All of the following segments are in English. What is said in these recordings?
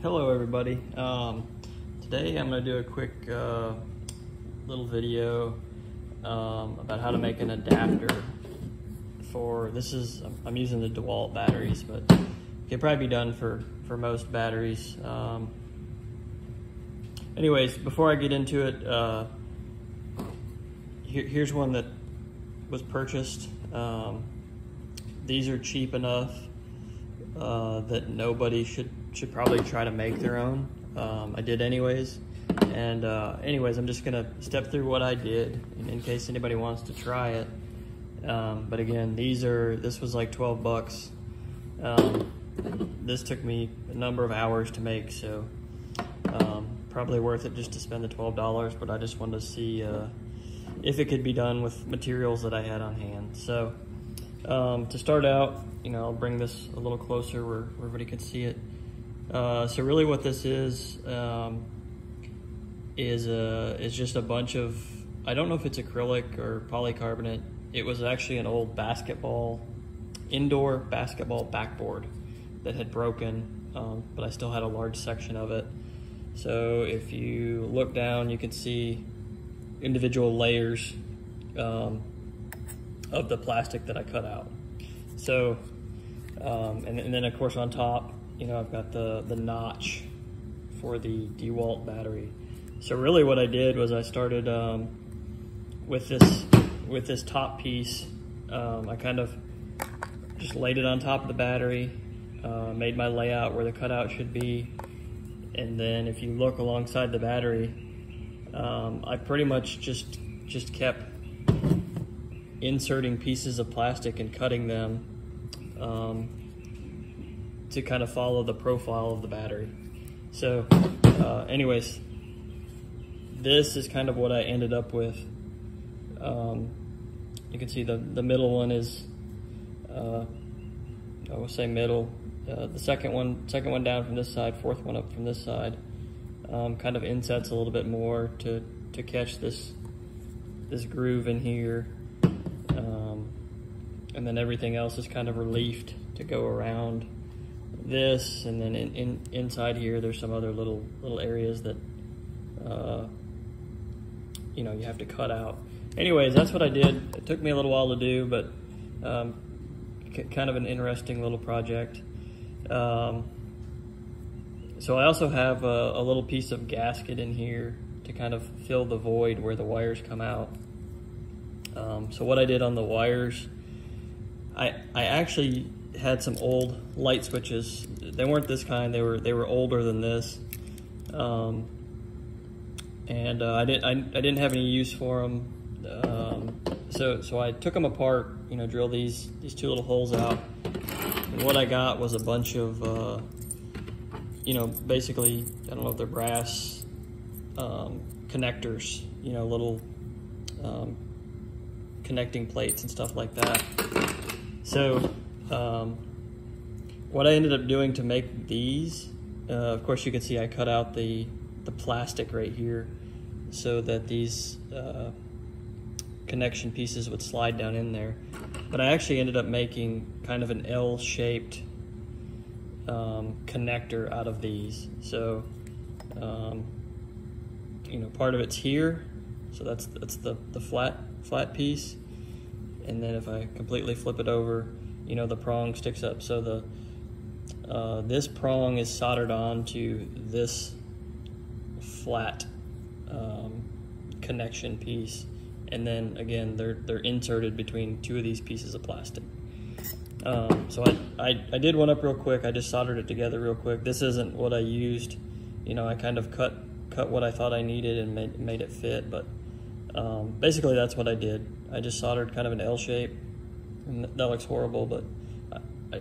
Hello everybody. Today I'm going to do a quick little video about how to make an adapter for, I'm using the Dewalt batteries, but it could probably be done for most batteries. Anyways, before I get into it, here's one that was purchased. These are cheap enough that nobody should probably try to make their own. I did anyways. And anyways, I'm just gonna step through what I did in case anybody wants to try it. But again, this was like 12 bucks. This took me a number of hours to make, so probably worth it just to spend the $12, but I just wanted to see if it could be done with materials that I had on hand. So to start out, I'll bring this a little closer where everybody can see it. So really what this is just a bunch of, I don't know if it's acrylic or polycarbonate. It was actually an old indoor basketball backboard that had broken, but I still had a large section of it. So if you look down, you can see individual layers of the plastic that I cut out. So, and then of course on top, I've got the notch for the Dewalt battery. So really what I did was I started with this top piece. I kind of just laid it on top of the battery, made my layout where the cutout should be, and then if you look alongside the battery, I pretty much just kept inserting pieces of plastic and cutting them to kind of follow the profile of the battery. So anyways, this is kind of what I ended up with. You can see the middle one is, I will say middle. The second one down from this side, fourth one up from this side, kind of insets a little bit more to catch this groove in here. And then everything else is kind of reliefed to go around this, and then inside here there's some other little areas that you have to cut out. Anyways, that's what I did. It took me a little while to do, but kind of an interesting little project. So I also have a little piece of gasket in here to kind of fill the void where the wires come out. So what I did on the wires, I actually had some old light switches. They weren't this kind. They were older than this, and I didn't have any use for them. So I took them apart. Drilled these two little holes out, and what I got was a bunch of basically, I don't know if they're brass connectors. Little connecting plates and stuff like that. So what I ended up doing to make these, of course you can see I cut out the plastic right here so that these connection pieces would slide down in there. But I actually ended up making kind of an L-shaped connector out of these. So part of it's here, so that's the flat piece. And then if I completely flip it over, the prong sticks up. So this prong is soldered on to this flat connection piece. And then again, they're inserted between two of these pieces of plastic. So I did one up real quick. I just soldered it together real quick. This isn't what I used. I kind of cut what I thought I needed and made it fit, but basically that's what I did. I just soldered kind of an L shape, and that looks horrible, but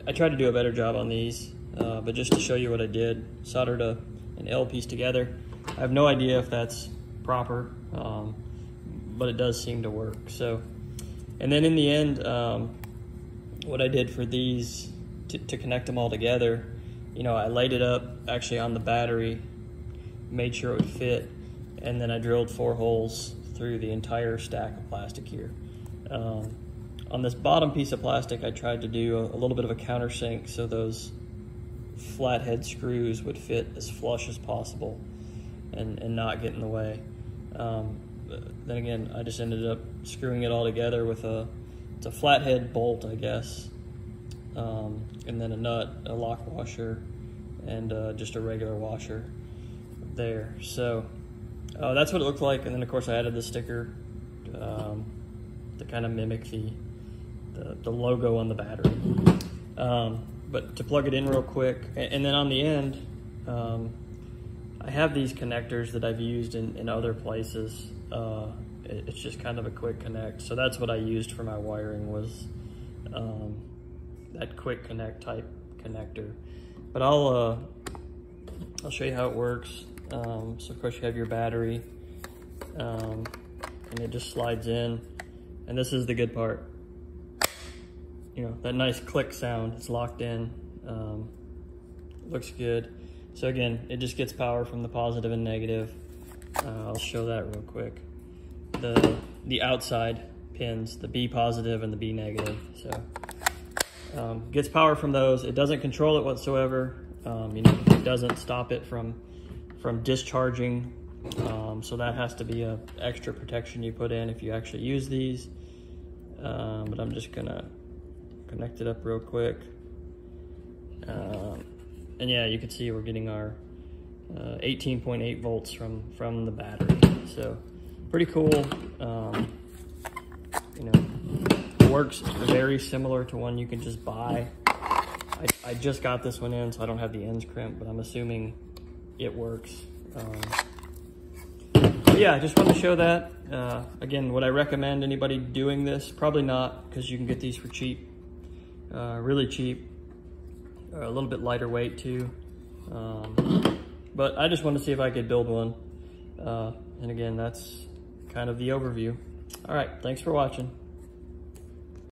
I tried to do a better job on these, but just to show you what I did, soldered an L piece together. I have no idea if that's proper, but it does seem to work. So, and then in the end, what I did for these to connect them all together, I laid it up actually on the battery, made sure it would fit, and then I drilled 4 holes through the entire stack of plastic here. On this bottom piece of plastic, I tried to do a little bit of a countersink so those flathead screws would fit as flush as possible and not get in the way. Then again, I just ended up screwing it all together with it's a flathead bolt, I guess, and then a nut, a lock washer, and just a regular washer there. So that's what it looked like. And then of course I added the sticker to kind of mimic the logo on the battery. But to plug it in real quick, and then on the end, I have these connectors that I've used in other places. It's just kind of a quick connect. So that's what I used for my wiring, was that quick connect type connector. But I'll show you how it works. So of course you have your battery, and it just slides in. And this is the good part. You know, that nice click sound, it's locked in. Looks good. So again, it just gets power from the positive and negative. I'll show that real quick. The outside pins, the B positive and the B negative. So gets power from those. It doesn't control it whatsoever. You know, it doesn't stop it from discharging. So that has to be a extra protection you put in if you actually use these. But I'm just gonna connect it up real quick. And yeah, you can see we're getting our 18.8 volts from the battery. So pretty cool. You know, it works very similar to one you can just buy. I just got this one in, so I don't have the ends crimped, but I'm assuming it works. Yeah, I just wanted to show that. Again, would I recommend anybody doing this? Probably not, because you can get these for cheap, really cheap, a little bit lighter weight too. But I just wanted to see if I could build one. And again, that's kind of the overview. All right, thanks for watching.